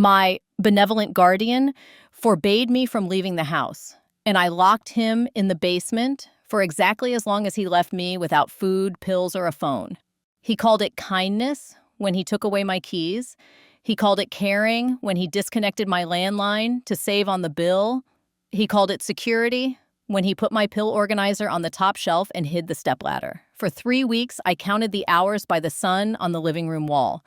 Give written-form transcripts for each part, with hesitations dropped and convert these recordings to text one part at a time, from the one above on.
My benevolent guardian forbade me from leaving the house, and I locked him in the basement for exactly as long as he left me without food, pills, or a phone. He called it kindness when he took away my keys. He called it caring when he disconnected my landline to save on the bill. He called it security when he put my pill organizer on the top shelf and hid the stepladder. For 3 weeks, I counted the hours by the sun on the living room wall.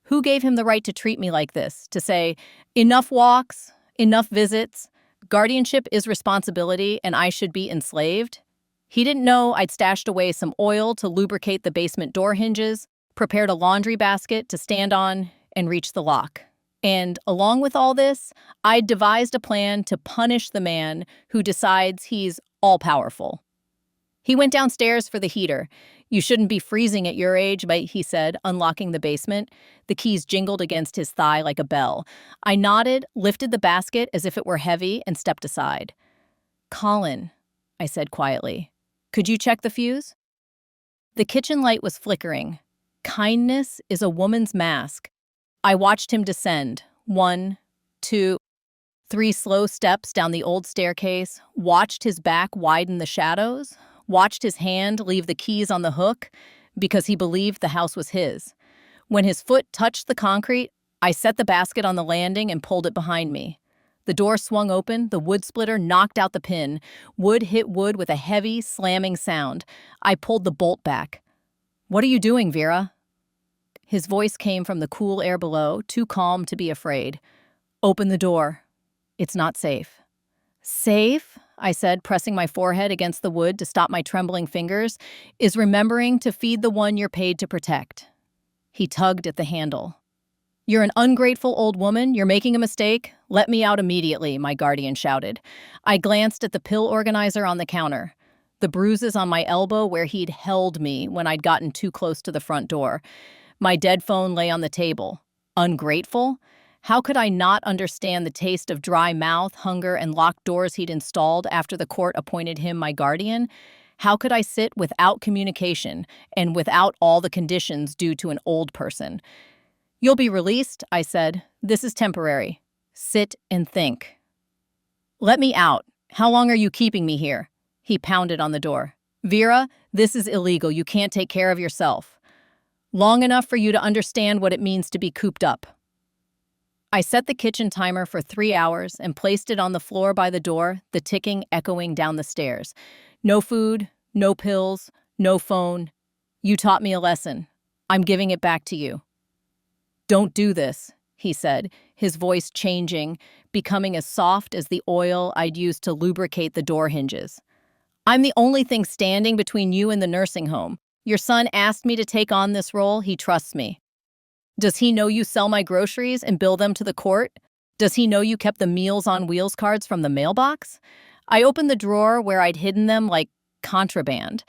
Who gave him the right to treat me like this? To say, enough walks, enough visits, guardianship is responsibility, and I should be enslaved? He didn't know I'd stashed away some oil to lubricate the basement door hinges, prepared a laundry basket to stand on, and reach the lock. And along with all this, I'd devised a plan to punish the man who decides he's all-powerful. He went downstairs for the heater. "You shouldn't be freezing at your age," he said, unlocking the basement. The keys jingled against his thigh like a bell. I nodded, lifted the basket as if it were heavy, and stepped aside. "Colin," I said quietly, "could you check the fuse?" The kitchen light was flickering. Kindness is a woman's mask. I watched him descend. 1, 2, 3 slow steps down the old staircase, watched his back widen the shadows, watched his hand leave the keys on the hook because he believed the house was his. When his foot touched the concrete, I set the basket on the landing and pulled it behind me. The door swung open, the wood splitter knocked out the pin. Wood hit wood with a heavy, slamming sound. I pulled the bolt back. "What are you doing, Vera?" His voice came from the cool air below, too calm to be afraid. "Open the door. It's not safe." "Safe?" I said, pressing my forehead against the wood to stop my trembling fingers, "is remembering to feed the one you're paid to protect." He tugged at the handle. "You're an ungrateful old woman. You're making a mistake. Let me out immediately," my guardian shouted. I glanced at the pill organizer on the counter, the bruises on my elbow where he'd held me when I'd gotten too close to the front door. My dead phone lay on the table. Ungrateful? How could I not understand the taste of dry mouth, hunger, and locked doors he'd installed after the court appointed him my guardian? How could I sit without communication and without all the conditions due to an old person? "You'll be released," I said. "This is temporary. Sit and think." "Let me out. How long are you keeping me here?" He pounded on the door. "Vera, this is illegal. You can't take care of yourself." "Long enough for you to understand what it means to be cooped up." I set the kitchen timer for 3 hours and placed it on the floor by the door, the ticking echoing down the stairs. No food, no pills, no phone. "You taught me a lesson. I'm giving it back to you." "Don't do this," he said, his voice changing, becoming as soft as the oil I'd used to lubricate the door hinges. "I'm the only thing standing between you and the nursing home. Your son asked me to take on this role. He trusts me. Does he know you sell my groceries and bill them to the court? Does he know you kept the Meals on Wheels cards from the mailbox? I opened the drawer where I'd hidden them like contraband.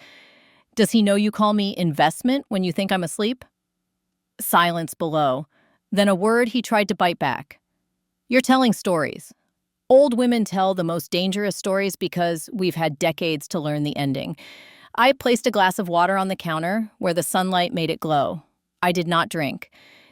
Does he know you call me investment when you think I'm asleep?" Silence below. Then a word he tried to bite back. "You're telling stories. Old women tell the most dangerous stories because we've had decades to learn the ending." I placed a glass of water on the counter where the sunlight made it glow. I did not drink.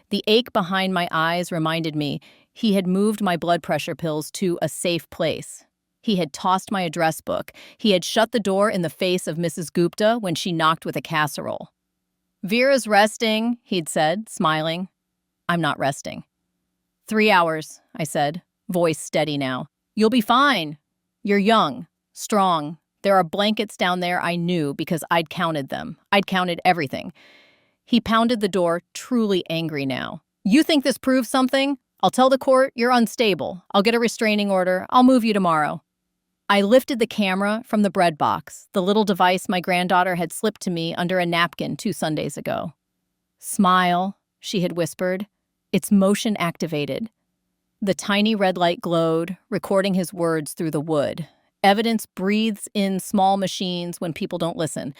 The ache behind my eyes reminded me he had moved my blood pressure pills to a safe place. He had tossed my address book. He had shut the door in the face of Mrs. Gupta when she knocked with a casserole. "Vera's resting," he'd said, smiling. "I'm not resting." 3 hours, I said, voice steady now. "You'll be fine. You're young, strong. There are blankets down there I knew because I'd counted them. I'd counted everything." He pounded the door, truly angry now. "You think this proves something? I'll tell the court you're unstable. I'll get a restraining order. I'll move you tomorrow." I lifted the camera from the bread box, the little device my granddaughter had slipped to me under a napkin 2 Sundays ago. "Smile," she had whispered. "It's motion activated." The tiny red light glowed, recording his words through the wood. Evidence breathes in small machines when people don't listen.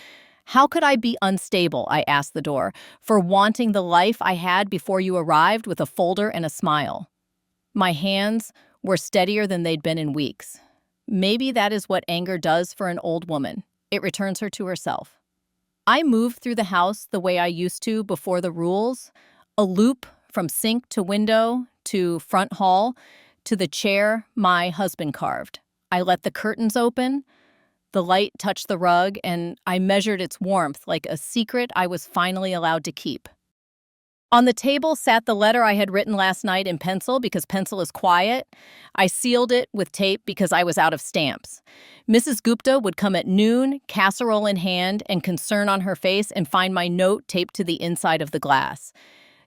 How could I be unstable, I asked the door, for wanting the life I had before you arrived with a folder and a smile? My hands were steadier than they'd been in weeks. Maybe that is what anger does for an old woman. It returns her to herself. I moved through the house the way I used to before the rules, a loop from sink to window to front hall, to the chair my husband carved. I let the curtains open, the light touched the rug, and I measured its warmth like a secret I was finally allowed to keep. On the table sat the letter I had written last night in pencil because pencil is quiet. I sealed it with tape because I was out of stamps. Mrs. Gupta would come at noon, casserole in hand and concern on her face, and find my note taped to the inside of the glass.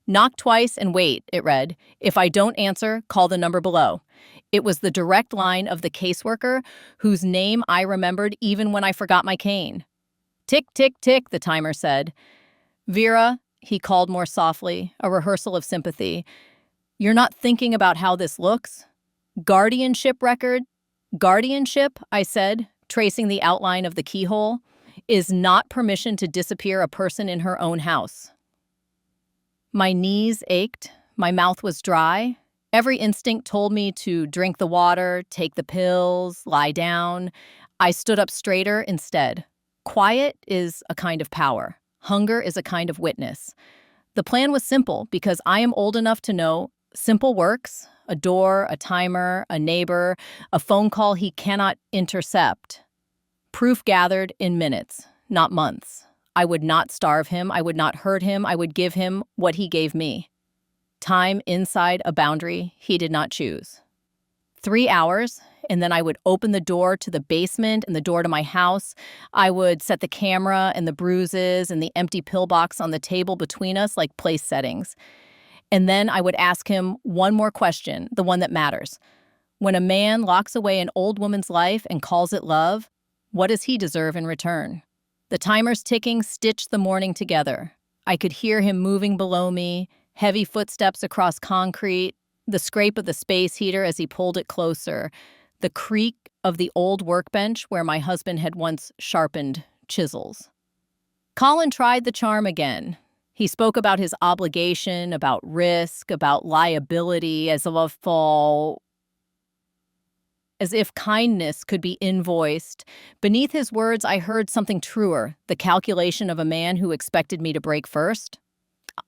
"Knock twice and wait," it read. "If I don't answer, call the number below." It was the direct line of the caseworker, whose name I remembered even when I forgot my cane. "Tick, tick, tick," the timer said. "Vera," he called more softly, a rehearsal of sympathy, "you're not thinking about how this looks?" "Guardianship record?" "Guardianship," I said, tracing the outline of the keyhole, "is not permission to disappear a person in her own house." My knees ached, my mouth was dry. Every instinct told me to drink the water, take the pills, lie down. I stood up straighter instead. Quiet is a kind of power. Hunger is a kind of witness. The plan was simple because I am old enough to know simple works: a door, a timer, a neighbor, a phone call he cannot intercept. Proof gathered in minutes, not months. I would not starve him. I would not hurt him. I would give him what he gave me. Time inside a boundary he did not choose. 3 hours, and then I would open the door to the basement and the door to my house. I would set the camera and the bruises and the empty pillbox on the table between us like place settings. And then I would ask him one more question, the one that matters. When a man locks away an old woman's life and calls it love, what does he deserve in return? The timer's ticking stitched the morning together. I could hear him moving below me, heavy footsteps across concrete, the scrape of the space heater as he pulled it closer, the creak of the old workbench where my husband had once sharpened chisels. Colin tried the charm again. He spoke about his obligation, about risk, about liability, as if kindness could be invoiced. Beneath his words, I heard something truer, the calculation of a man who expected me to break first.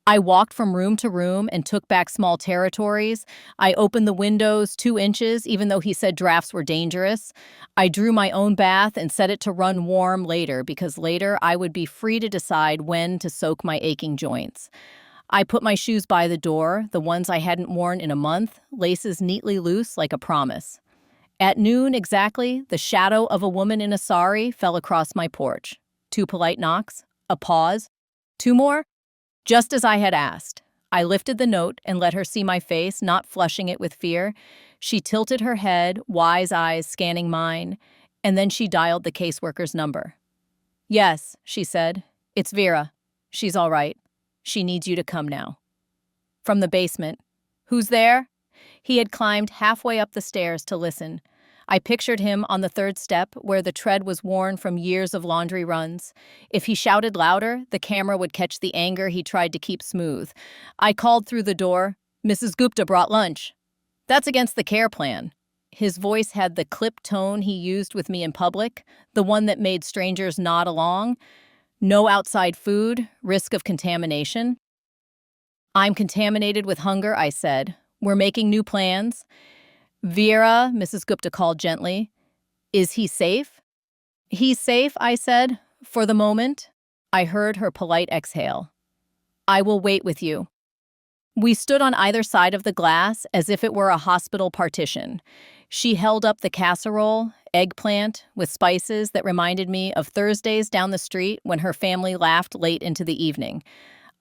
I walked from room to room and took back small territories. I opened the windows 2 inches, even though he said drafts were dangerous. I drew my own bath and set it to run warm later, because later I would be free to decide when to soak my aching joints. I put my shoes by the door, the ones I hadn't worn in a month, laces neatly loose like a promise. At noon exactly, the shadow of a woman in a sari fell across my porch. 2 polite knocks, a pause, 2 more. Just as I had asked, I lifted the note and let her see my face, not flushing it with fear. She tilted her head, wise eyes scanning mine, and then she dialed the caseworker's number. "Yes," she said. "It's Vera. She's all right. She needs you to come now." From the basement, "Who's there?" He had climbed halfway up the stairs to listen. I pictured him on the 3rd step where the tread was worn from years of laundry runs. If he shouted louder, the camera would catch the anger he tried to keep smooth. I called through the door, "Mrs. Gupta brought lunch." "That's against the care plan." His voice had the clipped tone he used with me in public, the one that made strangers nod along. "No outside food, risk of contamination." "I'm contaminated with hunger," I said. "We're making new plans." "Vera," Mrs. Gupta called gently. "Is he safe?" "He's safe," I said, "for the moment." I heard her polite exhale. "I will wait with you." We stood on either side of the glass as if it were a hospital partition. She held up the casserole, eggplant, with spices that reminded me of Thursdays down the street when her family laughed late into the evening.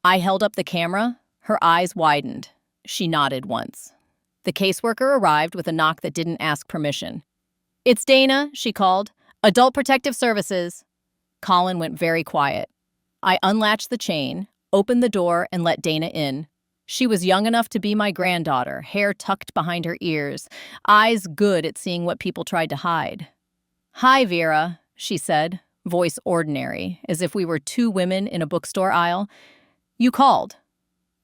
I held up the camera. Her eyes widened. She nodded once. The caseworker arrived with a knock that didn't ask permission. "It's Dana," she called. "Adult Protective Services." Colin went very quiet. I unlatched the chain, opened the door, and let Dana in. She was young enough to be my granddaughter, hair tucked behind her ears, eyes good at seeing what people tried to hide. "Hi, Vera," she said, voice ordinary, as if we were 2 women in a bookstore aisle. "You called."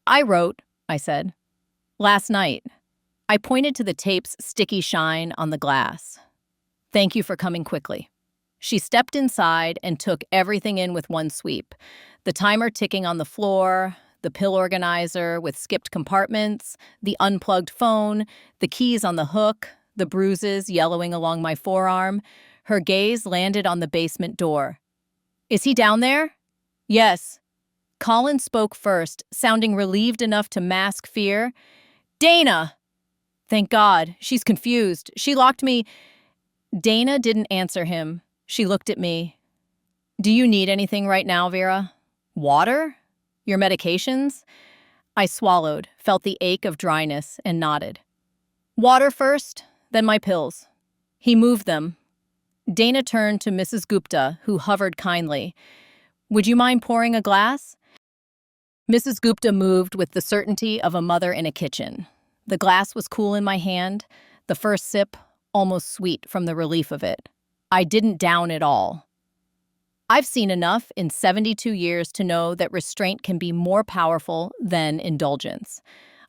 "I wrote," I said. "Last night." I pointed to the tape's sticky shine on the glass. "Thank you for coming quickly." She stepped inside and took everything in with one sweep. The timer ticking on the floor, the pill organizer with skipped compartments, the unplugged phone, the keys on the hook, the bruises yellowing along my forearm. Her gaze landed on the basement door. "Is he down there?" "Yes." Colin spoke first, sounding relieved enough to mask fear. "Dana!" "Thank God. She's confused. She locked me—" Dana didn't answer him. She looked at me. "Do you need anything right now, Vera? Water? Your medications?" I swallowed, felt the ache of dryness, and nodded. "Water first, then my pills." He moved them. Dana turned to Mrs. Gupta, who hovered kindly. "Would you mind pouring a glass?" Mrs. Gupta moved with the certainty of a mother in a kitchen. The glass was cool in my hand, the first sip almost sweet from the relief of it. I didn't down it all. I've seen enough in 72 years to know that restraint can be more powerful than indulgence.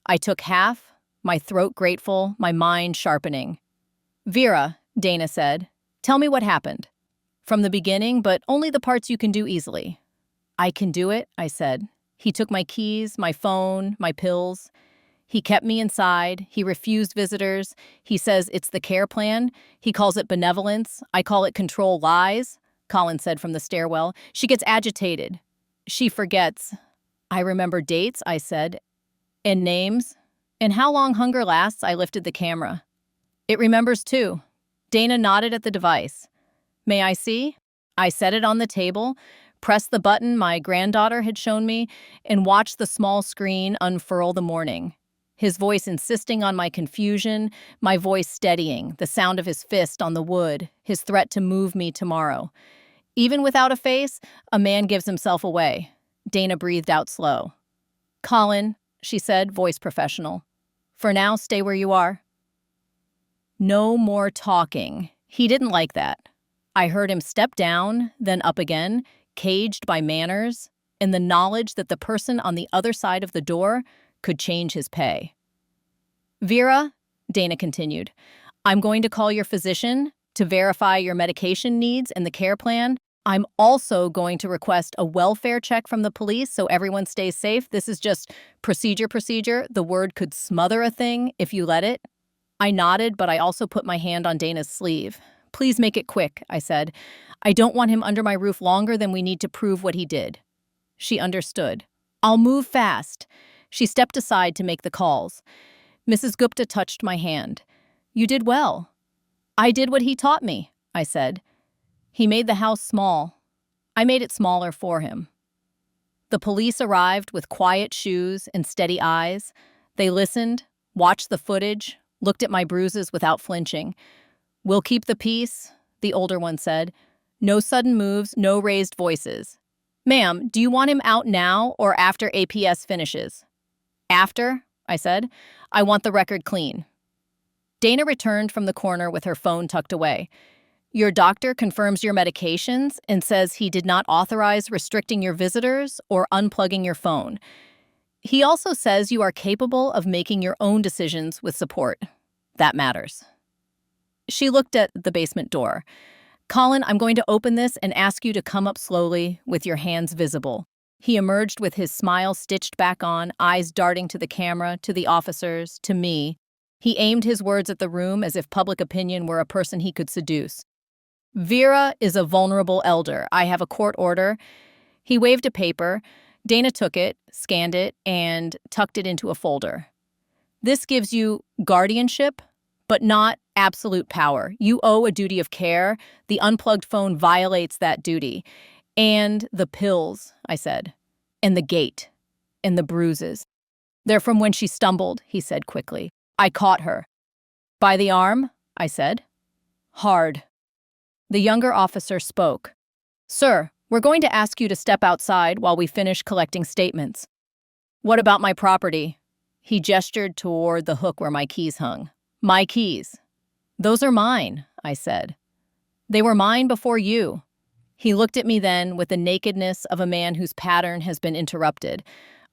I took half, my throat grateful, my mind sharpening. "Vera," Dana said, "tell me what happened. From the beginning, but only the parts you can do easily." "I can do it," I said. "He took my keys, my phone, my pills. He kept me inside. He refused visitors. He says it's the care plan. He calls it benevolence. I call it control lies," Colin said from the stairwell. "She gets agitated. She forgets." "I remember dates," I said. "And names. And how long hunger lasts," I lifted the camera. "It remembers too." Dana nodded at the device. "May I see?" I set it on the table, pressed the button my granddaughter had shown me, and watched the small screen unfurl the morning. His voice insisting on my confusion, my voice steadying, the sound of his fist on the wood, his threat to move me tomorrow. Even without a face, a man gives himself away. Dana breathed out slow. "Colin," she said, voice professional. "For now, stay where you are." No more talking. He didn't like that. I heard him step down, then up again, caged by manners, and the knowledge that the person on the other side of the door could change his pay. "Vera," Dana continued, "I'm going to call your physician to verify your medication needs and the care plan. I'm also going to request a welfare check from the police so everyone stays safe. This is just procedure. The word could smother a thing if you let it." I nodded, but I also put my hand on Dana's sleeve. "Please make it quick," I said. "I don't want him under my roof longer than we need to prove what he did." She understood. "I'll move fast." She stepped aside to make the calls. Mrs. Gupta touched my hand. "You did well." "I did what he taught me," I said. "He made the house small. I made it smaller for him." The police arrived with quiet shoes and steady eyes. They listened, watched the footage, looked at my bruises without flinching. "We'll keep the peace," the older one said. "No sudden moves, no raised voices. Ma'am, do you want him out now or after APS finishes?" "After," I said. "I want the record clean." Dana returned from the corner with her phone tucked away. "Your doctor confirms your medications and says he did not authorize restricting your visitors or unplugging your phone. He also says you are capable of making your own decisions with support. That matters." She looked at the basement door. "Colin, I'm going to open this and ask you to come up slowly with your hands visible." He emerged with his smile stitched back on, eyes darting to the camera, to the officers, to me. He aimed his words at the room as if public opinion were a person he could seduce. "Vera is a vulnerable elder. I have a court order." He waved a paper. Dana took it, scanned it, and tucked it into a folder. "This gives you guardianship, but not absolute power. You owe a duty of care. The unplugged phone violates that duty. And the pills," I said. "And the gait. And the bruises. They're from when she stumbled," he said quickly. "I caught her." "By the arm?" I said. "Hard." The younger officer spoke. "Sir, we're going to ask you to step outside while we finish collecting statements." "What about my property?" He gestured toward the hook where my keys hung. "My keys." "Those are mine," I said. "They were mine before you." He looked at me then with the nakedness of a man whose pattern has been interrupted.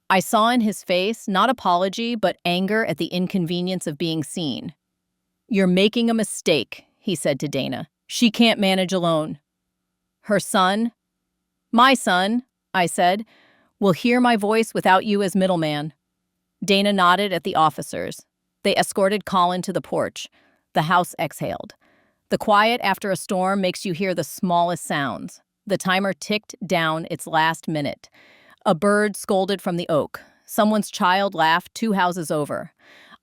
I saw in his face not apology, but anger at the inconvenience of being seen. "You're making a mistake," he said to Dana. "She can't manage alone." "Her son?" "My son," I said. will hear my voice without you as middleman. Dana nodded at the officers. They escorted Colin to the porch. The house exhaled. The quiet after a storm makes you hear the smallest sounds. The timer ticked down its last minute. A bird scolded from the oak. Someone's child laughed 2 houses over.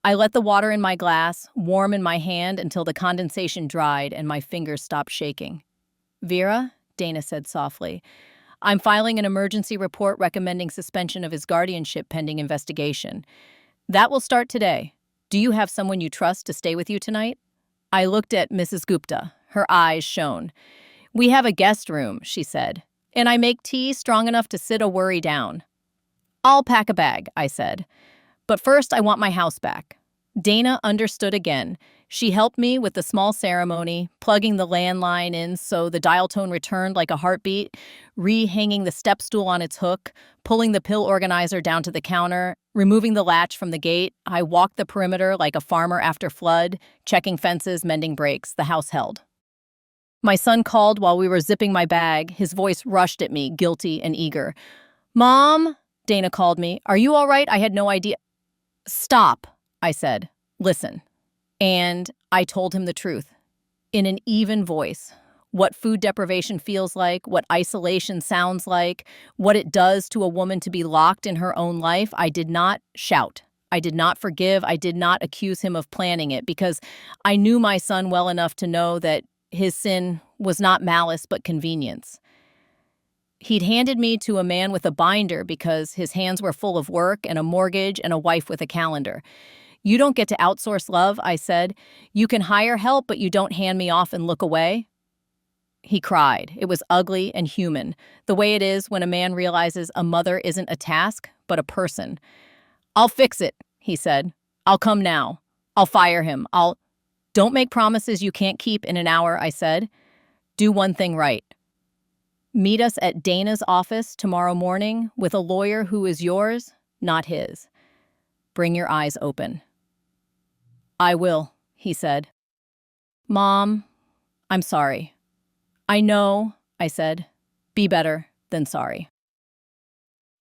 I let the water in my glass, warm in my hand until the condensation dried and my fingers stopped shaking. Vera, Dana said softly, I'm filing an emergency report recommending suspension of his guardianship pending investigation. That will start today. Do you have someone you trust to stay with you tonight? I looked at Mrs. Gupta. Her eyes shone. We have a guest room, she said, and I make tea strong enough to sit a worry down. I'll pack a bag, I said. But first, I want my house back. Dana understood again. She helped me with the small ceremony, plugging the landline in so the dial tone returned like a heartbeat, re-hanging the step stool on its hook, pulling the pill organizer down to the counter, removing the latch from the gate. I walked the perimeter like a farmer after flood, checking fences, mending brakes. The house held. My son called while we were zipping my bag. His voice rushed at me, guilty and eager. Mom, Dana called me. Are you all right? I had no idea. Stop, I said. Listen. And I told him the truth. In an even voice. What food deprivation feels like, what isolation sounds like, what it does to a woman to be locked in her own life. I did not shout. I did not forgive. I did not accuse him of planning it because I knew my son well enough to know that his sin was not malice but convenience. He'd handed me to a man with a binder because his hands were full of work and a mortgage and a wife with a calendar. You don't get to outsource love, I said. You can hire help, but you don't hand me off and look away. He cried. It was ugly and human, the way it is when a man realizes a mother isn't a task, but a person. I'll fix it, he said. I'll come now. I'll fire him. Don't make promises you can't keep in an hour, I said. Do one thing right. Meet us at Dana's office tomorrow morning with a lawyer who is yours, not his. Bring your eyes open. I will, he said. Mom, I'm sorry. I know, I said. Be better than sorry.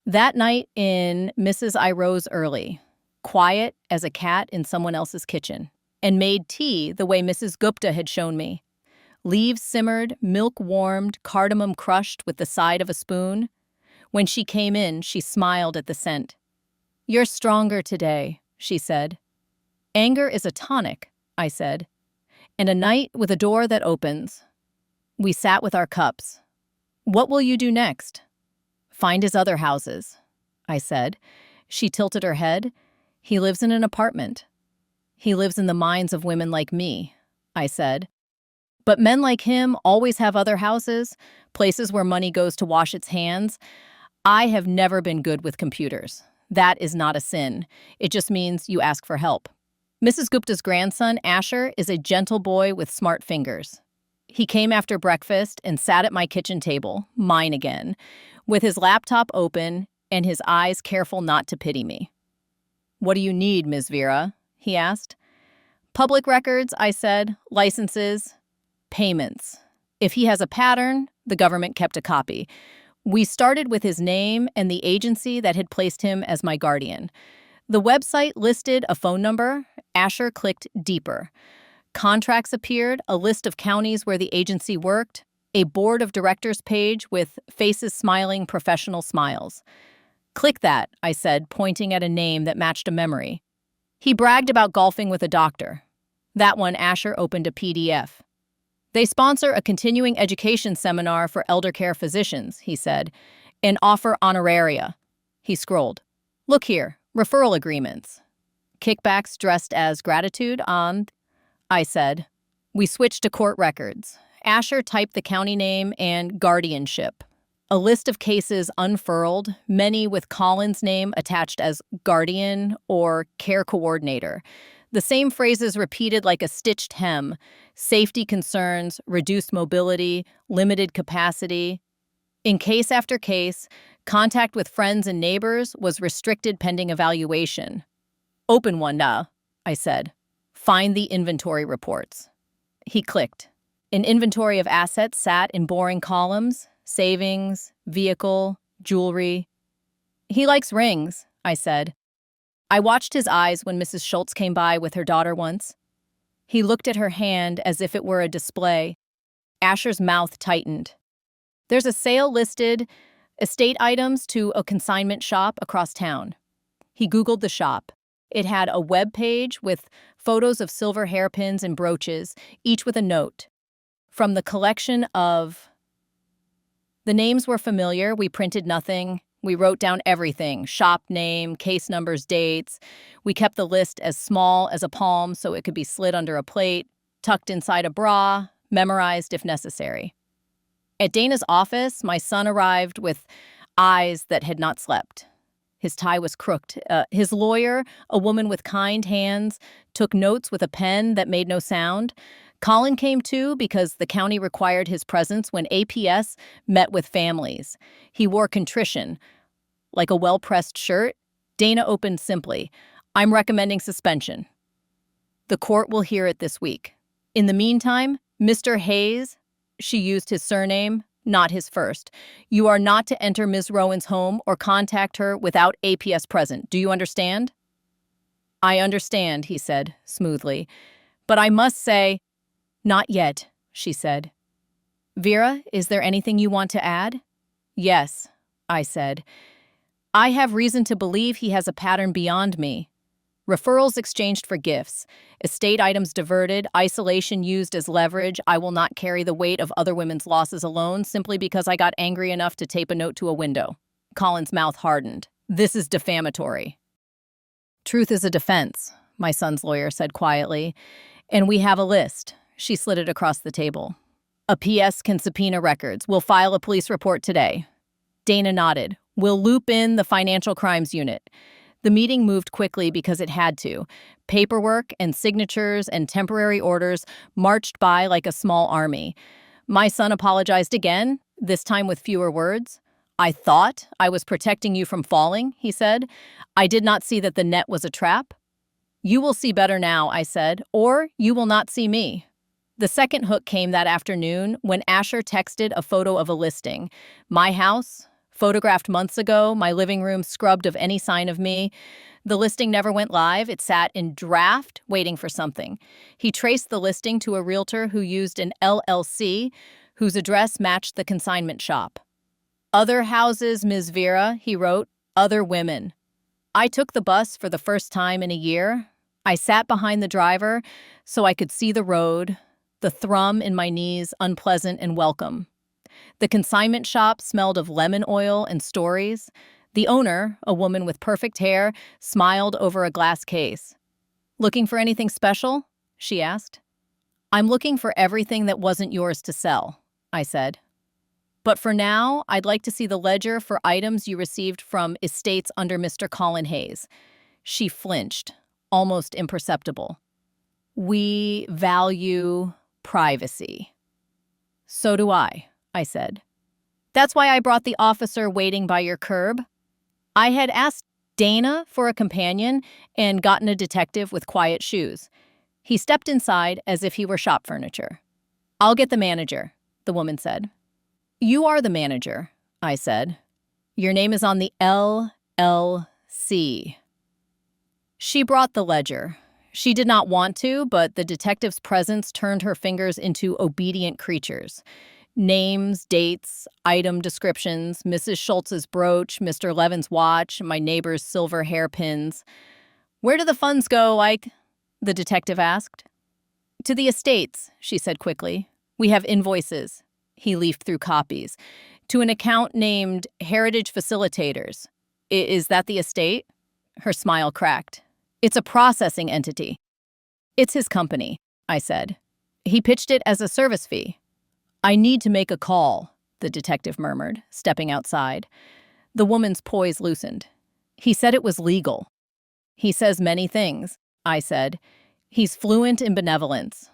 That night in Mrs. I rose early, quiet as a cat in someone else's kitchen, and made tea the way Mrs. Gupta had shown me. Leaves simmered, milk warmed, cardamom crushed with the side of a spoon. When she came in, she smiled at the scent. You're stronger today, she said. Anger is a tonic, I said. And a night with a door that opens. We sat with our cups. What will you do next? Find his other houses, I said. She tilted her head. He lives in an apartment. He lives in the minds of women like me, I said. But men like him always have other houses, places where money goes to wash its hands. I have never been good with computers. That is not a sin. It just means you ask for help. Mrs. Gupta's grandson, Asher, is a gentle boy with smart fingers. He came after breakfast and sat at my kitchen table, mine again, with his laptop open and his eyes careful not to pity me. What do you need, Ms. Vera? He asked. Public records, I said, licenses, payments. If he has a pattern, the government kept a copy. We started with his name and the agency that had placed him as my guardian. The website listed a phone number. Asher clicked deeper. Contracts appeared, a list of counties where the agency worked, a board of directors page with faces smiling professional smiles. Click that, I said, pointing at a name that matched a memory. He bragged about golfing with a doctor. That one, Asher opened a PDF. They sponsor a continuing education seminar for elder care physicians, he said, and offer honoraria. He scrolled. Look here, referral agreements. Kickbacks dressed as gratitude on, I said. We switched to court records. Asher typed the county name and guardianship. A list of cases unfurled, many with Colin's name attached as guardian or care coordinator. The same phrases repeated like a stitched hem: safety concerns, reduced mobility, limited capacity. In case after case, contact with friends and neighbors was restricted pending evaluation. Open one, I said. Find the inventory reports. He clicked. An inventory of assets sat in boring columns: savings, vehicle, jewelry. He likes rings, I said. I watched his eyes when Mrs. Schultz came by with her daughter once. He looked at her hand as if it were a display. Asher's mouth tightened. There's a sale listed, estate items to a consignment shop across town. He Googled the shop. It had a web page with photos of silver hairpins and brooches, each with a note. From the collection of... The names were familiar. We printed nothing. We wrote down everything: shop name, case numbers, dates. We kept the list as small as a palm so it could be slid under a plate, tucked inside a bra, memorized if necessary. At Dana's office, my son arrived with eyes that had not slept. His tie was crooked. His lawyer, a woman with kind hands, took notes with a pen that made no sound. Colin came too because the county required his presence when APS met with families. He wore contrition, like a well-pressed shirt. Dana opened simply. I'm recommending suspension. The court will hear it this week. In the meantime, Mr. Hayes, she used his surname, not his first. You are not to enter Ms. Rowan's home or contact her without APS present. Do you understand? I understand, he said smoothly. But I must say, not yet, she said. Vera, is there anything you want to add? Yes, I said. I have reason to believe he has a pattern beyond me. Referrals exchanged for gifts, estate items diverted, isolation used as leverage. I will not carry the weight of other women's losses alone simply because I got angry enough to tape a note to a window. Colin's mouth hardened. This is defamatory. Truth is a defense, my son's lawyer said quietly. And we have a list. She slid it across the table. A PS can subpoena records. We'll file a police report today. Dana nodded. We'll loop in the financial crimes unit. The meeting moved quickly because it had to. Paperwork and signatures and temporary orders marched by like a small army. My son apologized again, this time with fewer words. I thought I was protecting you from falling, he said. I did not see that the net was a trap. You will see better now, I said, or you will not see me. The second hook came that afternoon when Asher texted a photo of a listing. My house, photographed months ago, my living room scrubbed of any sign of me. The listing never went live. It sat in draft, waiting for something. He traced the listing to a realtor who used an LLC, whose address matched the consignment shop. Other houses, Ms. Vera, he wrote, other women. I took the bus for the first time in a year. I sat behind the driver so I could see the road, the thrum in my knees unpleasant and welcome. The consignment shop smelled of lemon oil and stories. The owner, a woman with perfect hair, smiled over a glass case. Looking for anything special? She asked. I'm looking for everything that wasn't yours to sell, I said. But for now, I'd like to see the ledger for items you received from estates under Mr. Colin Hayes. She flinched, almost imperceptible. We value privacy. So do I said. That's why I brought the officer waiting by your curb. I had asked Dana for a companion and gotten a detective with quiet shoes. He stepped inside as if he were shop furniture. I'll get the manager, the woman said. You are the manager, I said. Your name is on the LLC. She brought the ledger. She did not want to, but the detective's presence turned her fingers into obedient creatures. Names, dates, item descriptions, Mrs. Schultz's brooch, Mr. Levin's watch, my neighbor's silver hairpins. Where do the funds go, Ike? The detective asked. To the estates, she said quickly. We have invoices. He leafed through copies. To an account named Heritage Facilitators. Is that the estate? Her smile cracked. It's a processing entity. It's his company, I said. He pitched it as a service fee. I need to make a call, the detective murmured, stepping outside. The woman's poise loosened. He said it was legal. He says many things, I said. He's fluent in benevolence.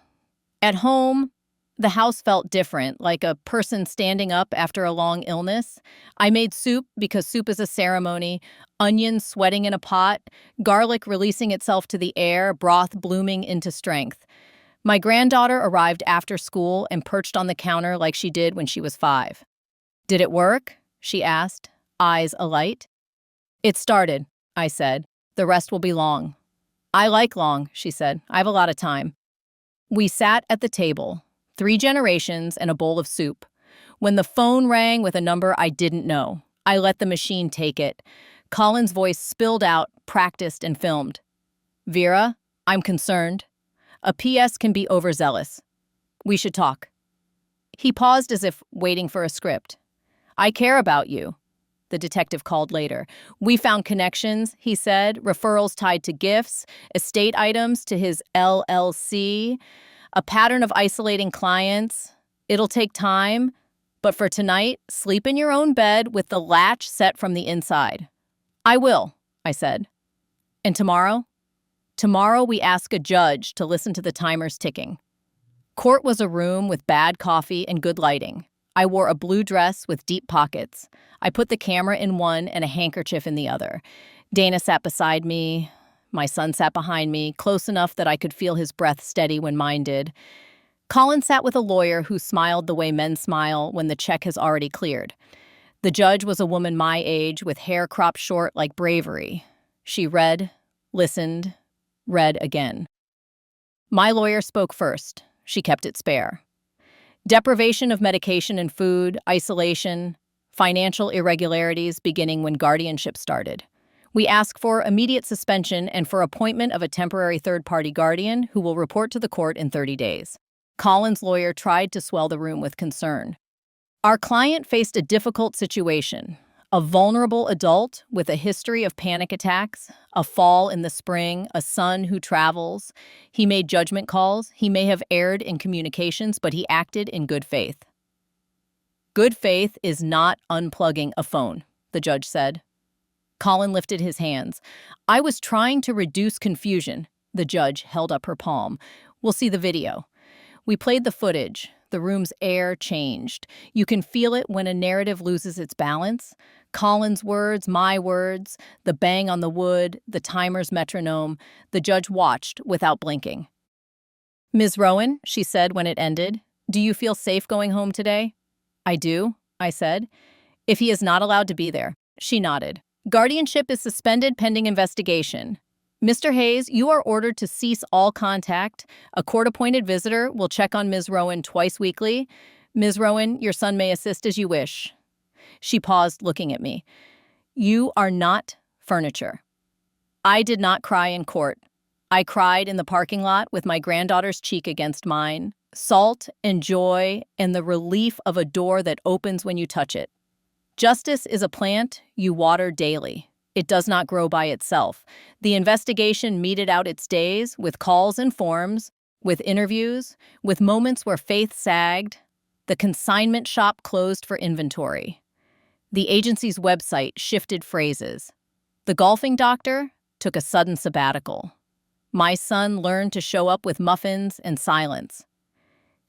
At home, the house felt different, like a person standing up after a long illness. I made soup because soup is a ceremony, onions sweating in a pot, garlic releasing itself to the air, broth blooming into strength. My granddaughter arrived after school and perched on the counter like she did when she was 5. Did it work? She asked, eyes alight. It started, I said. The rest will be long. I like long, she said. I have a lot of time. We sat at the table, 3 generations and a bowl of soup. When the phone rang with a number I didn't know, I let the machine take it. Colin's voice spilled out, practiced and filmed. Vera, I'm concerned. A PS can be overzealous. We should talk. He paused as if waiting for a script. I care about you, the detective called later. We found connections, he said, referrals tied to gifts, estate items to his LLC, a pattern of isolating clients. It'll take time, but for tonight, sleep in your own bed with the latch set from the inside. I will, I said. And tomorrow? Tomorrow we ask a judge to listen to the timers ticking. Court was a room with bad coffee and good lighting. I wore a blue dress with deep pockets. I put the camera in one and a handkerchief in the other. Dana sat beside me. My son sat behind me, close enough that I could feel his breath steady when mine did. Colin sat with a lawyer who smiled the way men smile when the check has already cleared. The judge was a woman my age with hair cropped short like bravery. She read, listened, read again. My lawyer spoke first. She kept it spare. Deprivation of medication and food, isolation, financial irregularities beginning when guardianship started. We ask for immediate suspension and for appointment of a temporary third-party guardian who will report to the court in 30 days. Colin's lawyer tried to swell the room with concern. Our client faced a difficult situation. A vulnerable adult with a history of panic attacks, a fall in the spring, a son who travels. He made judgment calls. He may have erred in communications, but he acted in good faith. Good faith is not unplugging a phone, the judge said. Colin lifted his hands. I was trying to reduce confusion. The judge held up her palm. We'll see the video. We played the footage. The room's air changed. You can feel it when a narrative loses its balance. Colin's words, my words, the bang on the wood, the timer's metronome. The judge watched without blinking. Ms. Rowan, she said when it ended, do you feel safe going home today? I do, I said. If he is not allowed to be there. She nodded. Guardianship is suspended pending investigation. Mr. Hayes, you are ordered to cease all contact. A court-appointed visitor will check on Ms. Rowan twice weekly. Ms. Rowan, your son may assist as you wish. She paused, looking at me. You are not furniture. I did not cry in court. I cried in the parking lot with my granddaughter's cheek against mine. Salt and joy and the relief of a door that opens when you touch it. Justice is a plant you water daily. It does not grow by itself. The investigation meted out its days with calls and forms, with interviews, with moments where faith sagged. The consignment shop closed for inventory. The agency's website shifted phrases. The golfing doctor took a sudden sabbatical. My son learned to show up with muffins and silence.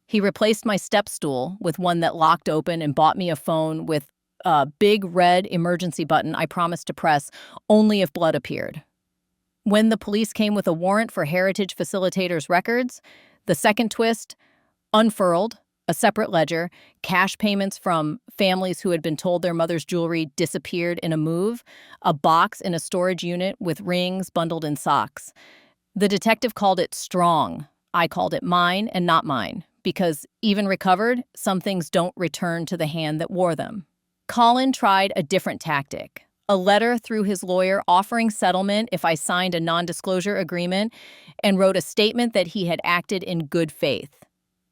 He replaced my step stool with one that locked open and bought me a phone with a big red emergency button I promised to press only if blood appeared. When the police came with a warrant for Heritage Facilitators records, the second twist unfurled, a separate ledger, cash payments from families who had been told their mother's jewelry disappeared in a move, a box in a storage unit with rings bundled in socks. The detective called it strong. I called it mine and not mine, because even recovered, some things don't return to the hand that wore them. Colin tried a different tactic. A letter through his lawyer offering settlement if I signed a non-disclosure agreement and wrote a statement that he had acted in good faith.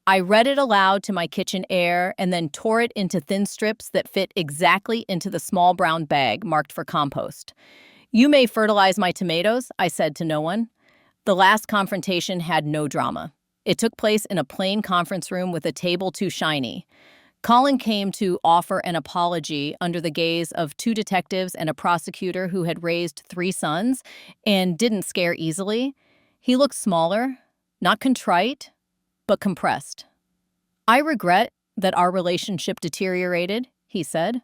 I read it aloud to my kitchen air and then tore it into thin strips that fit exactly into the small brown bag marked for compost. You may fertilize my tomatoes, I said to no one. The last confrontation had no drama. It took place in a plain conference room with a table too shiny. Colin came to offer an apology under the gaze of 2 detectives and a prosecutor who had raised 3 sons and didn't scare easily. He looked smaller, not contrite, but compressed. I regret that our relationship deteriorated, he said.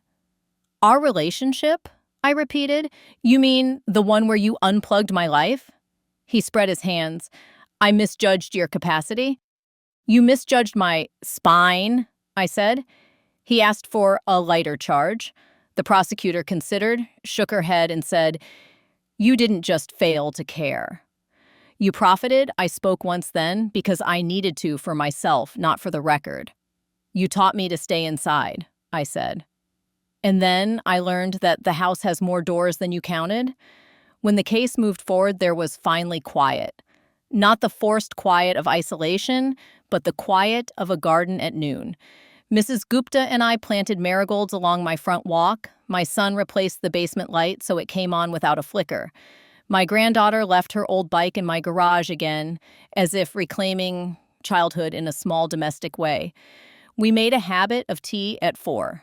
Our relationship? I repeated. You mean the one where you unplugged my life? He spread his hands. I misjudged your capacity. You misjudged my spine, I said. He asked for a lighter charge. The prosecutor considered, shook her head, and said, "You didn't just fail to care. You profited, I spoke once then, because I needed to for myself, not for the record. You taught me to stay inside," I said. And then I learned that the house has more doors than you counted. When the case moved forward, there was finally quiet. Not the forced quiet of isolation, but the quiet of a garden at noon. Mrs. Gupta and I planted marigolds along my front walk. My son replaced the basement light so it came on without a flicker. My granddaughter left her old bike in my garage again, as if reclaiming childhood in a small domestic way. We made a habit of tea at 4.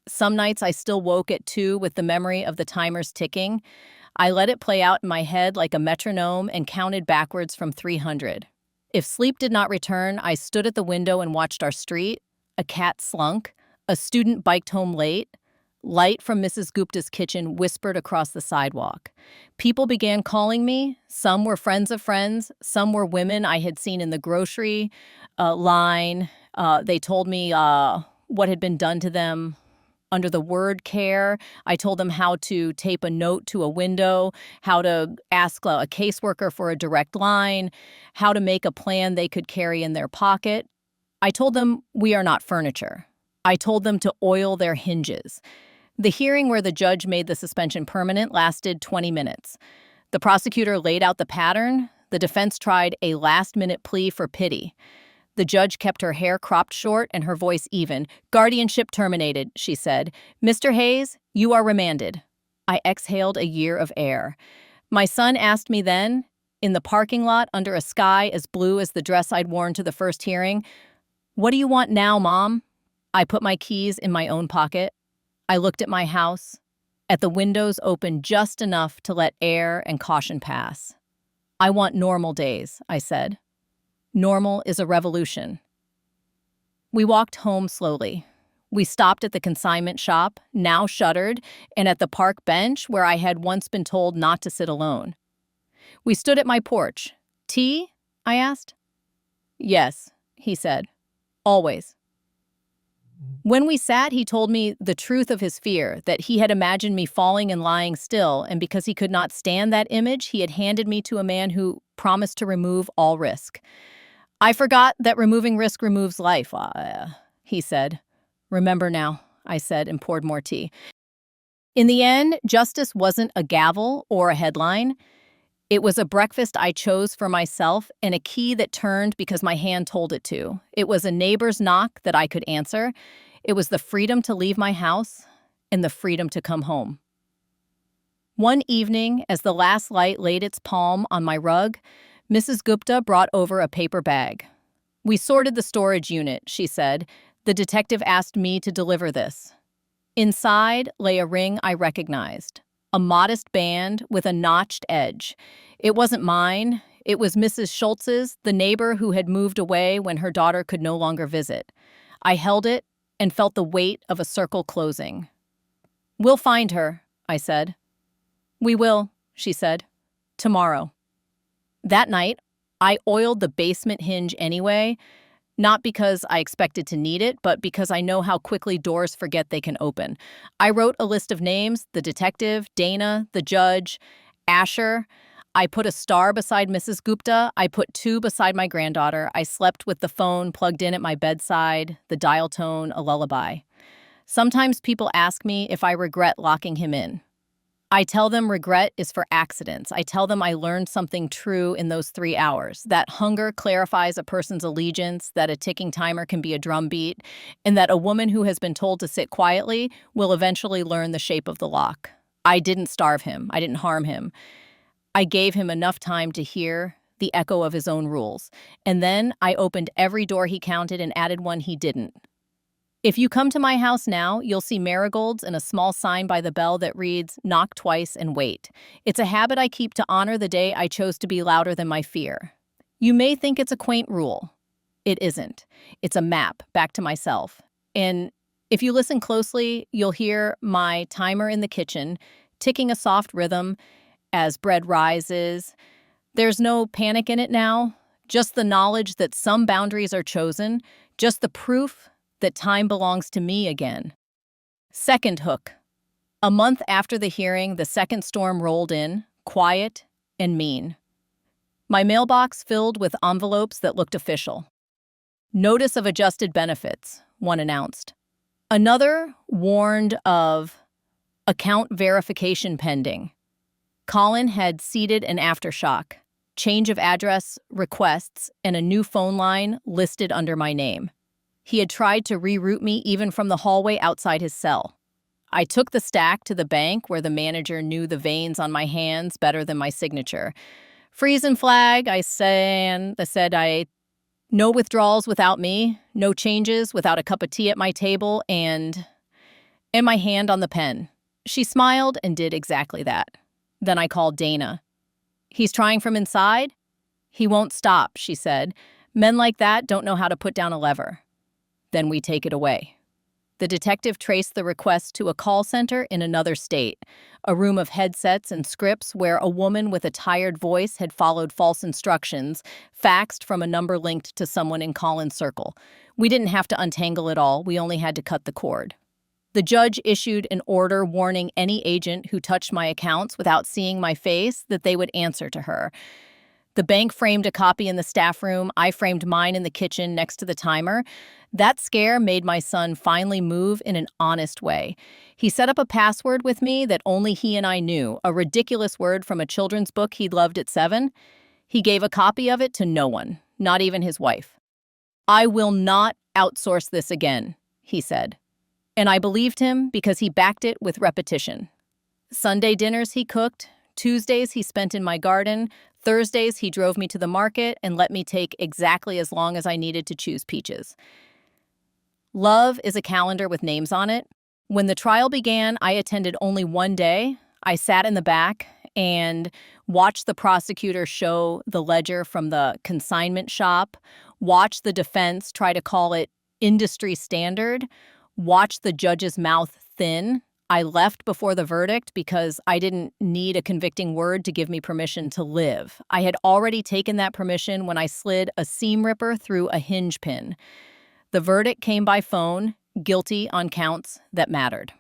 Some nights I still woke at 2 with the memory of the timers ticking. I let it play out in my head like a metronome and counted backwards from 300. If sleep did not return, I stood at the window and watched our street. A cat slunk. A student biked home late. Light from Mrs. Gupta's kitchen whispered across the sidewalk. People began calling me. Some were friends of friends. Some were women I had seen in the grocery line. They told me what had been done to them. Under the word care, I told them how to tape a note to a window, how to ask a caseworker for a direct line, how to make a plan they could carry in their pocket. I told them we are not furniture. I told them to oil their hinges. The hearing where the judge made the suspension permanent lasted 20 minutes. The prosecutor laid out the pattern. The defense tried a last-minute plea for pity. The judge kept her hair cropped short and her voice even. "Guardianship terminated," she said. "Mr. Hayes, you are remanded." I exhaled a year of air. My son asked me then, in the parking lot under a sky as blue as the dress I'd worn to the first hearing, "What do you want now, Mom?" I put my keys in my own pocket. I looked at my house, at the windows open just enough to let air and caution pass. "I want normal days," I said. "Normal is a revolution." We walked home slowly. We stopped at the consignment shop, now shuttered, and at the park bench where I had once been told not to sit alone. We stood at my porch. "Tea?" I asked. "Yes," he said. "Always." When we sat, he told me the truth of his fear, that he had imagined me falling and lying still, and because he could not stand that image, he had handed me to a man who promised to remove all risk. "I forgot that removing risk removes life," he said. "Remember now," I said, and poured more tea. In the end, justice wasn't a gavel or a headline. It was a breakfast I chose for myself and a key that turned because my hand told it to. It was a neighbor's knock that I could answer. It was the freedom to leave my house and the freedom to come home. One evening, as the last light laid its palm on my rug, Mrs. Gupta brought over a paper bag. "We sorted the storage unit," she said. "The detective asked me to deliver this." Inside lay a ring I recognized. A modest band with a notched edge. It wasn't mine. It was Mrs. Schultz's, the neighbor who had moved away when her daughter could no longer visit. I held it and felt the weight of a circle closing. "We'll find her," I said. "We will," she said. "Tomorrow." That night, I oiled the basement hinge anyway, not because I expected to need it, but because I know how quickly doors forget they can open. I wrote a list of names: the detective, Dana, the judge, Asher. I put a star beside Mrs. Gupta. I put 2 beside my granddaughter. I slept with the phone plugged in at my bedside, the dial tone a lullaby. Sometimes people ask me if I regret locking him in. I tell them regret is for accidents. I tell them I learned something true in those 3 hours, that hunger clarifies a person's allegiance, that a ticking timer can be a drumbeat, and that a woman who has been told to sit quietly will eventually learn the shape of the lock. I didn't starve him. I didn't harm him. I gave him enough time to hear the echo of his own rules. And then I opened every door he counted and added one he didn't. If you come to my house now, you'll see marigolds and a small sign by the bell that reads, "Knock twice and wait." It's a habit I keep to honor the day I chose to be louder than my fear. You may think it's a quaint rule. It isn't. It's a map back to myself. And if you listen closely, you'll hear my timer in the kitchen ticking a soft rhythm as bread rises. There's no panic in it now, just the knowledge that some boundaries are chosen, just the proof that time belongs to me again. Second hook. A month after the hearing, the second storm rolled in, quiet and mean. My mailbox filled with envelopes that looked official. Notice of adjusted benefits, one announced. Another warned of account verification pending. Colin had seeded an aftershock, change of address requests, and a new phone line listed under my name. He had tried to reroute me even from the hallway outside his cell. I took the stack to the bank where the manager knew the veins on my hands better than my signature. Freeze and flag, I said, no withdrawals without me, no changes without a cup of tea at my table, and my hand on the pen. She smiled and did exactly that. Then I called Dana. He's trying from inside? He won't stop, she said. Men like that don't know how to put down a lever. Then we take it away. The detective traced the request to a call center in another state, a room of headsets and scripts where a woman with a tired voice had followed false instructions, faxed from a number linked to someone in Colin's circle. We didn't have to untangle it all, we only had to cut the cord. The judge issued an order warning any agent who touched my accounts without seeing my face that they would answer to her. The bank framed a copy in the staff room. I framed mine in the kitchen next to the timer. That scare made my son finally move in an honest way. He set up a password with me that only he and I knew, a ridiculous word from a children's book he'd loved at 7. He gave a copy of it to no one, not even his wife. I will not outsource this again, he said. And I believed him because he backed it with repetition. Sunday dinners he cooked, Tuesdays he spent in my garden, Thursdays he drove me to the market and let me take exactly as long as I needed to choose peaches. Love is a calendar with names on it. When the trial began, I attended only one day. I sat in the back and watched the prosecutor show the ledger from the consignment shop, watched the defense try to call it industry standard, watched the judge's mouth thin. I left before the verdict because I didn't need a convicting word to give me permission to live. I had already taken that permission when I slid a seam ripper through a hinge pin. The verdict came by phone, guilty on counts that mattered.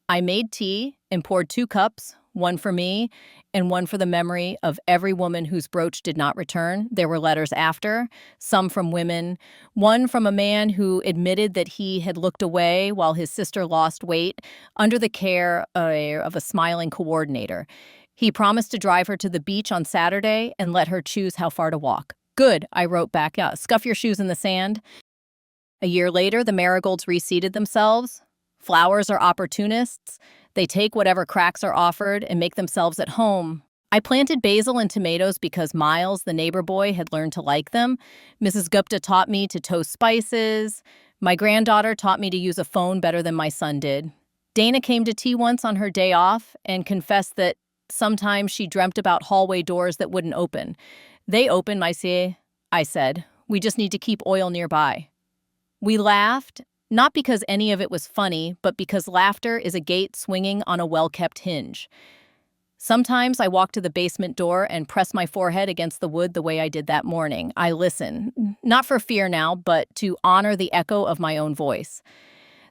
I made tea and poured 2 cups, one for me and one for the memory of every woman whose brooch did not return. There were letters after, some from women, one from a man who admitted that he had looked away while his sister lost weight under the care of a smiling coordinator. He promised to drive her to the beach on Saturday and let her choose how far to walk. Good, I wrote back. Scuff your shoes in the sand. A year later, the marigolds reseeded themselves. Flowers are opportunists. They take whatever cracks are offered and make themselves at home. I planted basil and tomatoes because Miles, the neighbor boy, had learned to like them. Mrs. Gupta taught me to toast spices. My granddaughter taught me to use a phone better than my son did. Dana came to tea once on her day off and confessed that sometimes she dreamt about hallway doors that wouldn't open. They open, I said. We just need to keep oil nearby. We laughed, not because any of it was funny, but because laughter is a gate swinging on a well-kept hinge. Sometimes I walk to the basement door and press my forehead against the wood the way I did that morning. I listen, not for fear now, but to honor the echo of my own voice.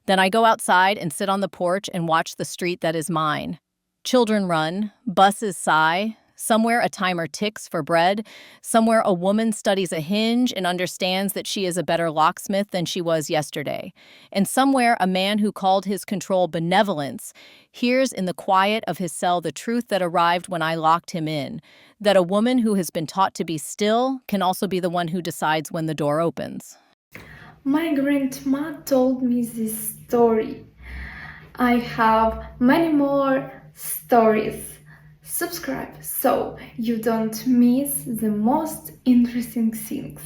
Then I go outside and sit on the porch and watch the street that is mine. Children run, buses sigh. Somewhere a timer ticks for bread. Somewhere a woman studies a hinge and understands that she is a better locksmith than she was yesterday. And somewhere a man who called his control benevolence hears in the quiet of his cell the truth that arrived when I locked him in, that a woman who has been taught to be still can also be the one who decides when the door opens. My grandma told me this story. I have many more stories. Subscribe so you don't miss the most interesting things.